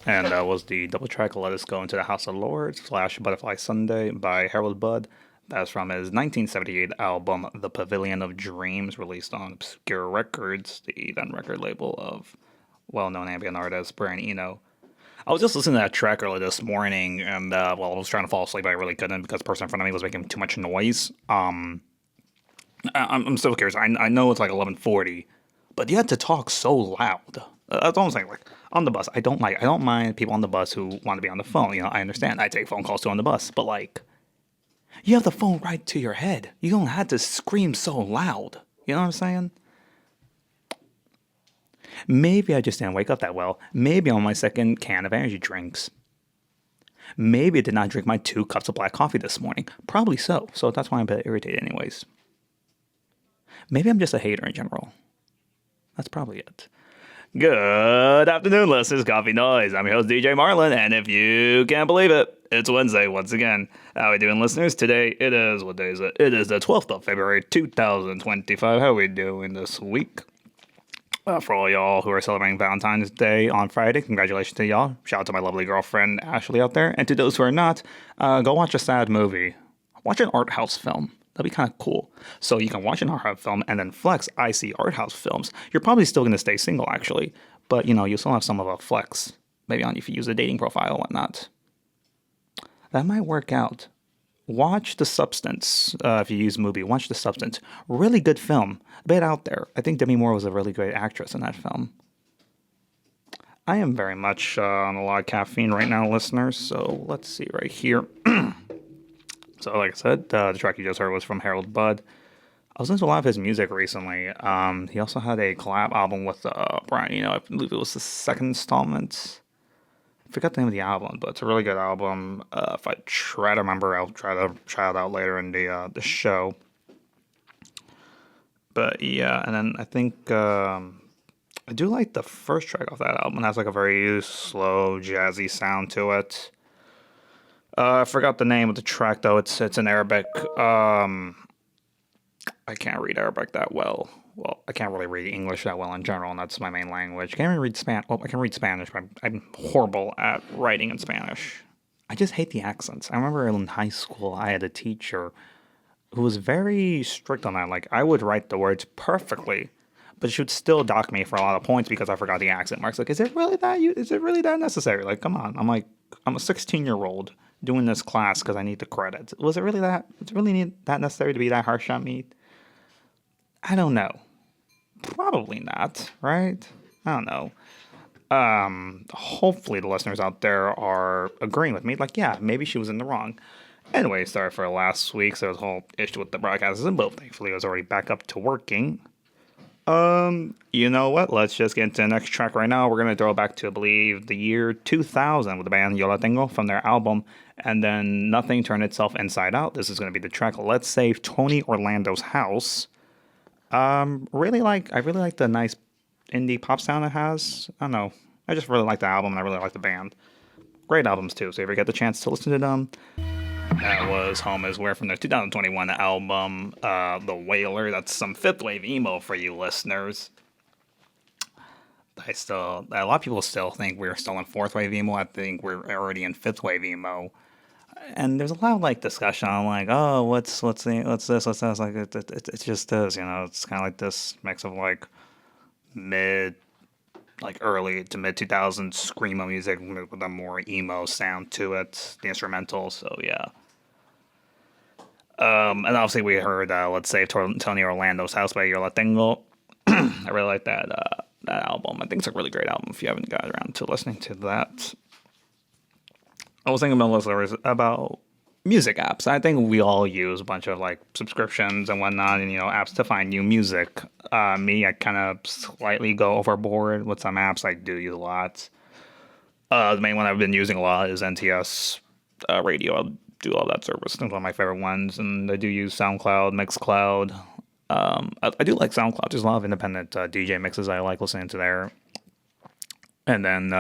And that was the double track Let Us Go Into the House of Lords slash Butterfly Sunday by Harold Budd. That's from his 1978 album The Pavilion of Dreams, released on Obscure Records, the then record label of well known ambient artist Brian Eno. I was just listening to that track earlier this morning, and well, I was trying to fall asleep, but I really couldn't because the person in front of me was making too much noise. I'm still curious. I know it's like 11:40, but you had to talk so loud. That's all I'm saying. Like on the bus, I don't mind people on the bus who want to be on the phone. I understand. I take phone calls too on the bus, but like you have the phone right to your head. You don't have to scream so loud. You know what I'm saying? Maybe I just didn't wake up that well. Maybe I'm on my second can of energy drinks. Maybe I did not drink my 2 cups of black coffee this morning. Probably so. So that's why I'm a bit irritated, anyways. Maybe I'm just a hater in general. That's probably it. Good afternoon, listeners. Coffee Noise. I'm your host, DJ Marlin, and if you can't believe it, it's Wednesday once again. How we doing, listeners? Today, what day is it? It is the 12th of February, 2025. How we doing this week? For all y'all who are celebrating Valentine's Day on Friday, congratulations to y'all. Shout out to my lovely girlfriend, Ashley, out there. And to those who are not, go watch a sad movie. Watch an art house film. That'd be kind of cool. So you can watch an art house film and then flex. I see art house films. You're probably still going to stay single, actually. But, you still have some of a flex. Maybe on if you use a dating profile and whatnot. That might work out. Watch The Substance. If you use Mubi, watch The Substance. Really good film. A bit out there. I think Demi Moore was a really great actress in that film. I am very much on a lot of caffeine right now, listeners. So let's see right here. So like I said, the track you just heard was from Harold Budd. I was listening to a lot of his music recently. He also had a collab album with Brian. I believe it was the second installment. I forgot the name of the album, but it's a really good album. If I try to remember, I'll try to try it out later in the show. But yeah, and then I think I do like the first track off that album. It has like a very slow, jazzy sound to it. I forgot the name of the track though. It's in Arabic. I can't read Arabic that well. Well, I can't really read English that well in general, and that's my main language. I can't even read Spanish. Well, I can read Spanish, but I'm horrible at writing in Spanish. I just hate the accents. I remember in high school, I had a teacher who was very strict on that. Like, I would write the words perfectly, but she would still dock me for a lot of points because I forgot the accent marks. Like, is it really that? Is it really that necessary? Like, come on. I'm like, I'm a 16-year-old doing this class because I need the credits. Was it really that? Was it really that necessary to be that harsh on me? I don't know. Probably not, right? I don't know. Hopefully the listeners out there are agreeing with me. Like, yeah, maybe she was in the wrong. Anyway, sorry for last week. So there was a whole issue with the broadcast system, but thankfully it was already back up to working. You know what? Let's just get into the next track right now. We're gonna throw back to, I believe, the year 2000 with the band Yo La Tengo from their album, and then Nothing Turned Itself Inside Out. This is gonna be the track Let's Save Tony Orlando's House. I really like the nice indie pop sound it has. I don't know. I just really like the album and I really like the band. Great albums too, so if you get the chance to listen to them. That was Home Is Where from their 2021 album, The Wailer. That's some fifth wave emo for you listeners. A lot of people still think we're still in fourth wave emo. I think we're already in fifth wave emo. And there's a lot of like discussion on like, oh, what's this? Like it just is, It's kind of like this mix of like mid, like early to mid 2000s screamo music with a more emo sound to it, the instrumental. So yeah. And obviously we heard Let's Save Tony Orlando's House by Yo La Tengo. I really like that album. I think it's a really great album if you haven't got around to listening to that. I was thinking about listeners about music apps. I think we all use a bunch of like subscriptions and whatnot, and apps to find new music. Me, I kind of slightly go overboard with some apps. I do use a lot. The main one I've been using a lot is NTS Radio. I do all that service. It's one of my favorite ones, and I do use SoundCloud, Mixcloud. I do like SoundCloud. There's a lot of independent DJ mixes I like listening to there. And then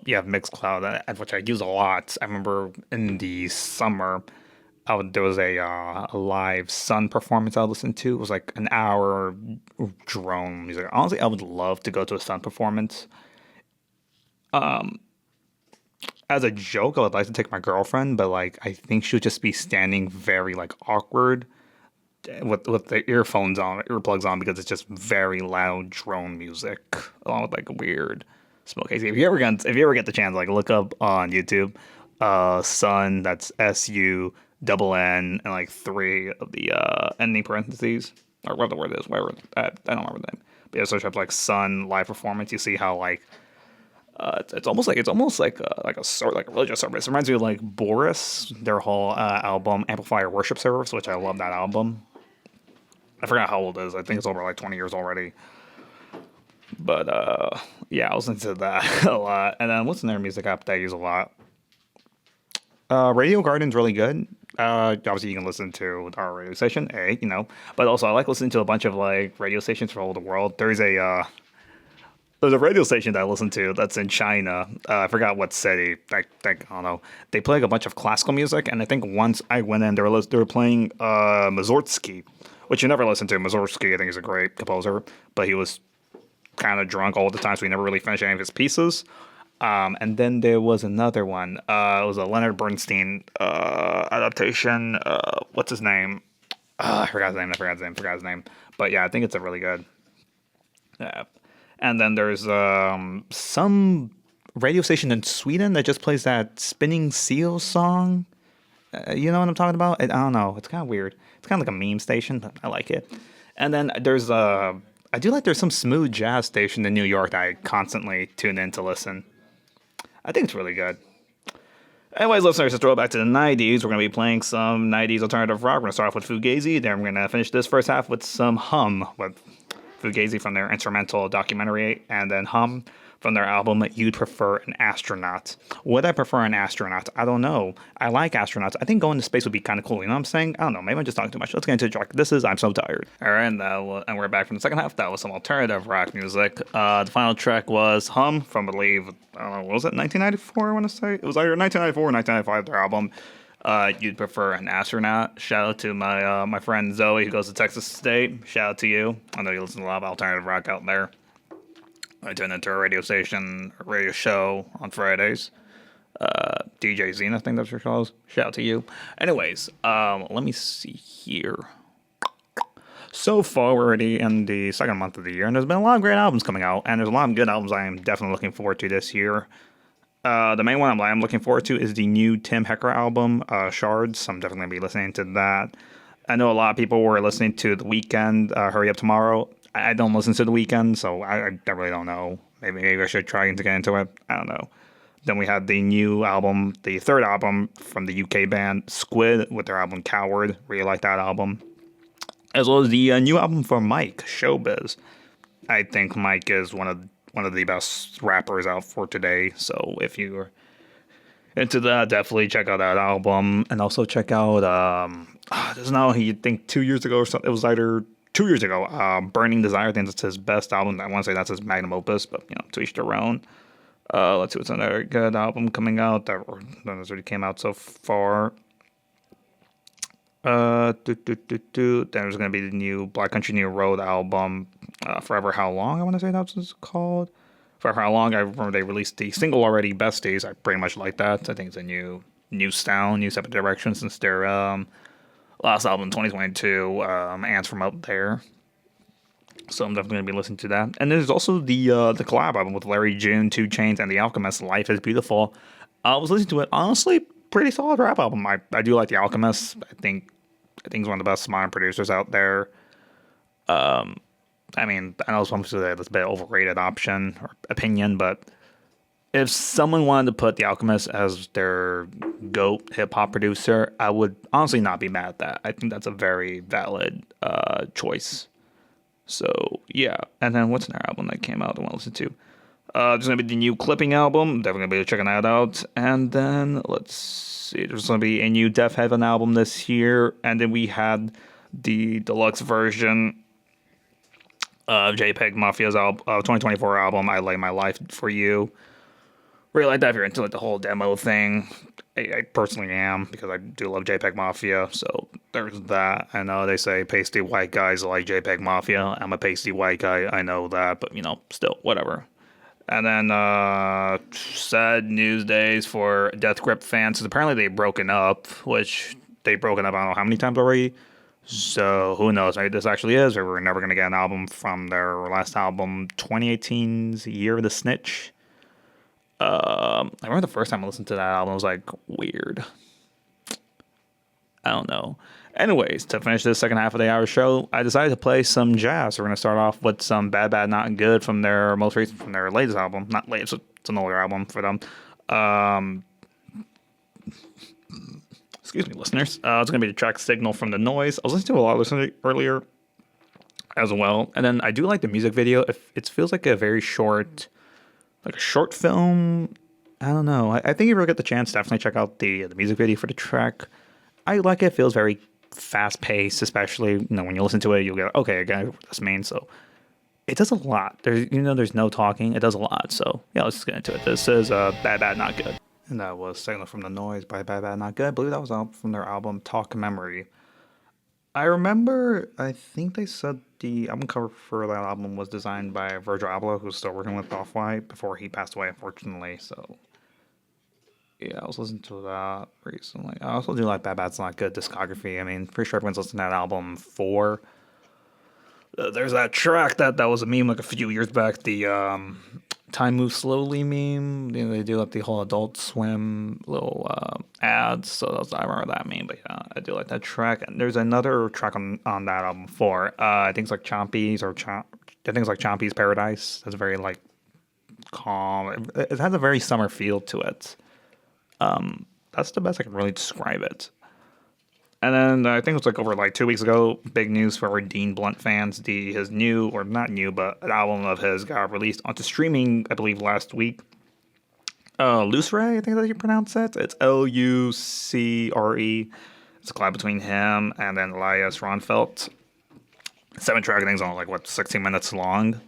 you have Mixcloud, which I use a lot. I remember in the summer, there was a live Sun performance I listened to. It was like an hour drone music. Honestly, I would love to go to a Sun performance. as a joke, I would like to take my girlfriend, but like I think she'll just be standing very like awkward with the earplugs on because it's just very loud drone music along with like a weird smoke hazy. If you ever get the chance, like look up on YouTube, Sun. That's SUNN and like three of the ending parentheses or whatever the word is. Whatever I don't remember the name. But yeah, search up like Sun live performance. You see how like it's almost like a sort like a religious service. It reminds me of like Boris, their whole album Amplifier Worship Service, which I love that album. I forgot how old it is. I think it's over like 20 years already. But yeah, I was into that a lot. And then what's another music app that I use a lot? Radio Garden's really good. Obviously, you can listen to our radio station, but also I like listening to a bunch of like radio stations from all over the world. There's a radio station that I listen to that's in China. I forgot what city. I don't know. They play like a bunch of classical music, and I think once I went in, they were playing Mussorgsky, which you never listen to. Mussorgsky, I think, is a great composer, but he was kind of drunk all the time, so he never really finished any of his pieces. And then there was another one. It was a Leonard Bernstein adaptation. What's his name? I forgot his name. But yeah, I think it's a really good. Yeah. And then there's some radio station in Sweden that just plays that Spinning Seal song. You know what I'm talking about? I don't know. It's kind of weird. It's kind of like a meme station, but I like it. And then there's some smooth jazz station in New York that I constantly tune in to listen. I think it's really good. Anyways, listeners, to throw it back to the 90s, we're going to be playing some 90s alternative rock. We're going to start off with Fugazi. Then we're going to finish this first half with some Hum, with Fugazi from their instrumental documentary, and then Hum from their album You'd Prefer an Astronaut. Would I prefer an astronaut? I don't know. I like astronauts. I think going to space would be kind of cool. You know what I'm saying? I don't know. Maybe I'm just talking too much. Let's get into the track. This is I'm So Tired. All right, and we're back from the second half. That was some alternative rock music. The final track was Hum from, I believe, I don't know, what was it, 1994, I want to say? It was either 1994 or 1995, their album. You'd Prefer an Astronaut. Shout out to my friend Zoe who goes to Texas State. Shout out to you. I know you listen to a lot of alternative rock out there. I tune into a radio show on Fridays. DJ Zena, I think that's what she calls. Shout out to you. Anyways, let me see here. So far, we're already in the second month of the year, and there's been a lot of great albums coming out, and there's a lot of good albums I am definitely looking forward to this year. The main one I'm looking forward to is the new Tim Hecker album, Shards. I'm definitely going to be listening to that. I know a lot of people were listening to The Weeknd, Hurry Up Tomorrow. I don't listen to The Weeknd, so I really don't know. Maybe I should try to get into it. I don't know. Then we had the new album, the third album from the UK band Squid with their album Coward. Really like that album. As well as the new album from Mike, Showbiz. I think Mike is one of the best rappers out for today. So if you're into that, definitely check out that album. And also check out, there's now, you think 2 years ago or something, it was either 2 years ago, Burning Desire. I think that's his best album. I want to say that's his magnum opus, but to each their own. Let's see what's another good album coming out that already came out so far. Then there's going to be the new Black Country New Road album, Forever How Long, I want to say that's what it's called. Forever How Long, I remember they released the single already, Besties. I pretty much like that. I think it's a new style, new step of direction since their last album, 2022, Ants From Out There. So I'm definitely going to be listening to that. And there's also the collab album with Larry June, 2 Chainz, and The Alchemist, Life is Beautiful. I was listening to it. Honestly, pretty solid rap album. I do like The Alchemist. I think he's one of the best modern producers out there. I mean, I know some people say that's a bit overrated option or opinion, but if someone wanted to put The Alchemist as their GOAT hip-hop producer, I would honestly not be mad at that. I think that's a very valid choice. So, yeah. And then what's another album that came out I want to listen to? There's going to be the new Clipping album. Definitely going to be checking that out. And then, let's see. There's going to be a new Deaf Heaven album this year. And then we had the deluxe version of JPEG Mafia's 2024 album, I Lay My Life For You. Really like that if you're into the whole demo thing. I personally am, because I do love JPEG Mafia, so there's that. I know they say pasty white guys like JPEG Mafia. I'm a pasty white guy, I know that, but still, whatever. And then sad news days for Death Grip fans. 'Cause apparently they've broken up, which they've broken up I don't know how many times already. So who knows? Maybe this actually is, or we're never gonna get an album from their last album, 2018's Year of the Snitch. I remember the first time I listened to that album, it was like weird. I don't know. Anyways, to finish this second half of the hour show, I decided to play some jazz. We're gonna start off with some Bad Bad Not Good from their from their latest album. Not latest, it's an older album for them. Um, excuse me, listeners. It's gonna be the track "Signal" from The Noise. I was listening to a lot of listening earlier as well, and then I do like the music video. If it feels like a very short, like a short film. I don't know. I think if you ever get the chance, definitely check out the music video for the track. I like it. It feels very fast paced, especially when you listen to it, you'll get okay, I got what this means. So it does a lot. There's no talking. It does a lot. So yeah, let's just get into it. This is Bad Bad Not Good, and that was "Signal" from The Noise by Bad Bad Not Good. I believe that was out from their album Talk Memory. I remember. I think they said the album cover for that album was designed by Virgil Abloh, who's still working with Off-White before he passed away, unfortunately. So yeah, I was listening to that recently. I also do like Bad Bad's Not Good discography. I mean, pretty sure everyone's listened to that album for. There's that track that was a meme like a few years back. The "Time Moves Slowly" meme. They do like the whole Adult Swim little ads. So I remember that meme. But yeah, I do like that track. And there's another track on that album for. I think it's like Chompy's I think it's like Chompy's Paradise. It's very like calm. It has a very summer feel to it. That's the best I can really describe it. And then I think it was like over like 2 weeks ago, big news for Dean Blunt fans. His new, or not new, but an album of his got released onto streaming, I believe, last week. Lucre, I think that you pronounce it. It's Lucre. It's a collab between him and then Elias Ronfelt. 7-track, I think it's only like, 16 minutes long.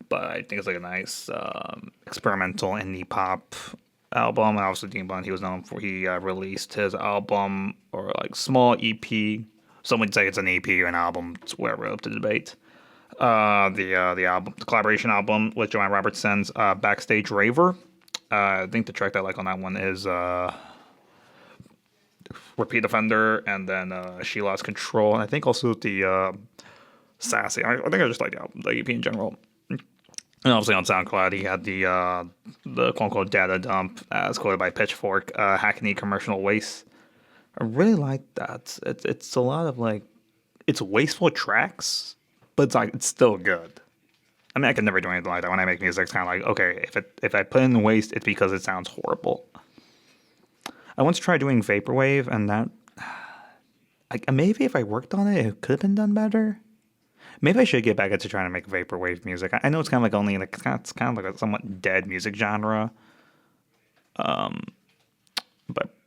But I think it's like a nice experimental indie pop album. And obviously Dean Blunt, he was known for, he released his album, or like small EP. Some would say it's an EP or an album. It's whatever, up to debate. The collaboration album with Joanne Robertson's Backstage Raver. I think the track that I like on that one is Repeat Offender, and then She Lost Control. And I think also the Sassy. I think I just like the album, the EP in general. And obviously on SoundCloud, he had the quote-unquote data dump, as quoted by Pitchfork, Hackney Commercial Waste. I really like that. It's a lot of like, it's wasteful tracks, but it's still good. I mean, I can never do anything like that. When I make music, it's kind of like, okay, if I put in waste, it's because it sounds horrible. I once tried doing vaporwave, and that, maybe if I worked on it, it could have been done better. Maybe I should get back into trying to make vaporwave music. I know it's kind of like it's kind of like a somewhat dead music genre. But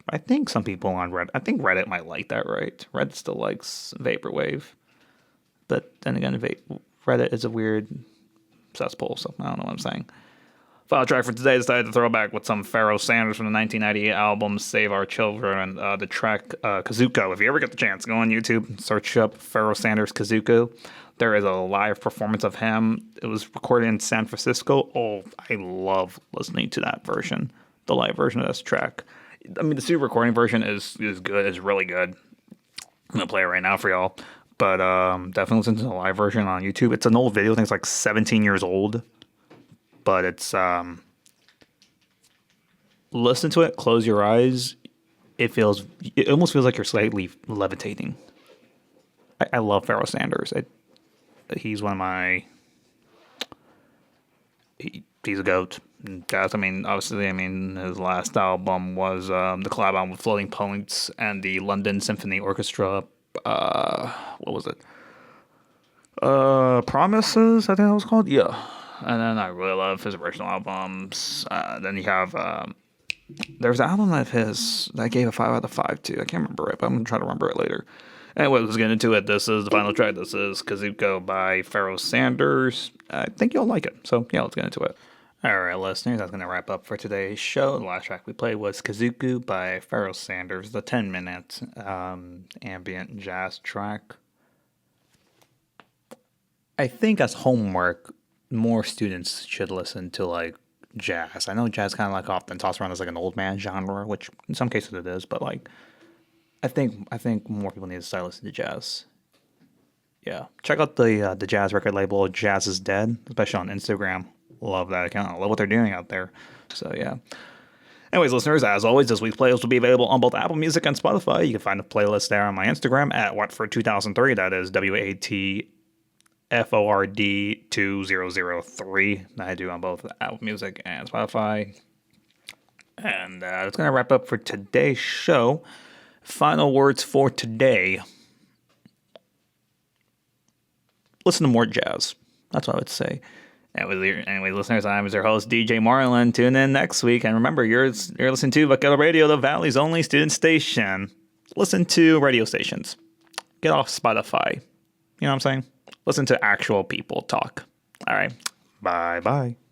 I think some people on Reddit might like that, right? Reddit still likes vaporwave, but then again, Reddit is a weird cesspool, so I don't know what I'm saying. Final track for today, decided to throw back with some Pharoah Sanders from the 1998 album Save Our Children, and the track Kazuko. If you ever get the chance, go on YouTube, search up Pharoah Sanders Kazuko. There is a live performance of him. It was recorded in San Francisco. Oh, I love listening to that version, the live version of this track. I mean, the studio recording version is good. It's really good. I'm going to play it right now for y'all. But definitely listen to the live version on YouTube. It's an old video. I think it's like 17 years old. But it's, listen to it, close your eyes. It almost feels like you're slightly levitating. I love Pharoah Sanders. He's one of my, he's a goat. Guys, I mean, obviously, his last album was the collab album with Floating Points and the London Symphony Orchestra. What was it? Promises, I think that was called. Yeah. And then I really love his original albums. Then you have, there's an album of his that I gave a 5 out of 5 to. I can't remember it, but I'm going to try to remember it later. Anyway, let's get into it. This is the final track. This is Kazuko by Pharoah Sanders. I think you'll like it. So, yeah, let's get into it. All right, listeners, that's going to wrap up for today's show. The last track we played was Kazuko by Pharoah Sanders, the 10-minute ambient jazz track. I think as homework, more students should listen to like jazz. I know jazz kind of like often tossed around as like an old man genre, which in some cases it is, but like I think more people need to start listening to jazz. Yeah, check out the jazz record label Jazz is Dead, especially on Instagram. Love that account. I love what they're doing out there. So yeah. Anyways, listeners, as always, this week's playlist will be available on both Apple Music and Spotify. You can find the playlist there on my Instagram at Watford2003. That is WATFORD2003. I do on both Apple Music and Spotify. And that's going to wrap up for today's show. Final words for today. Listen to more jazz. That's what I would say. Anyway, listeners, I'm your host, DJ Marlin. Tune in next week. And remember, you're listening to Vaquero Radio, the Valley's only student station. Listen to radio stations. Get off Spotify. You know what I'm saying? Listen to actual people talk. All right. Bye-bye.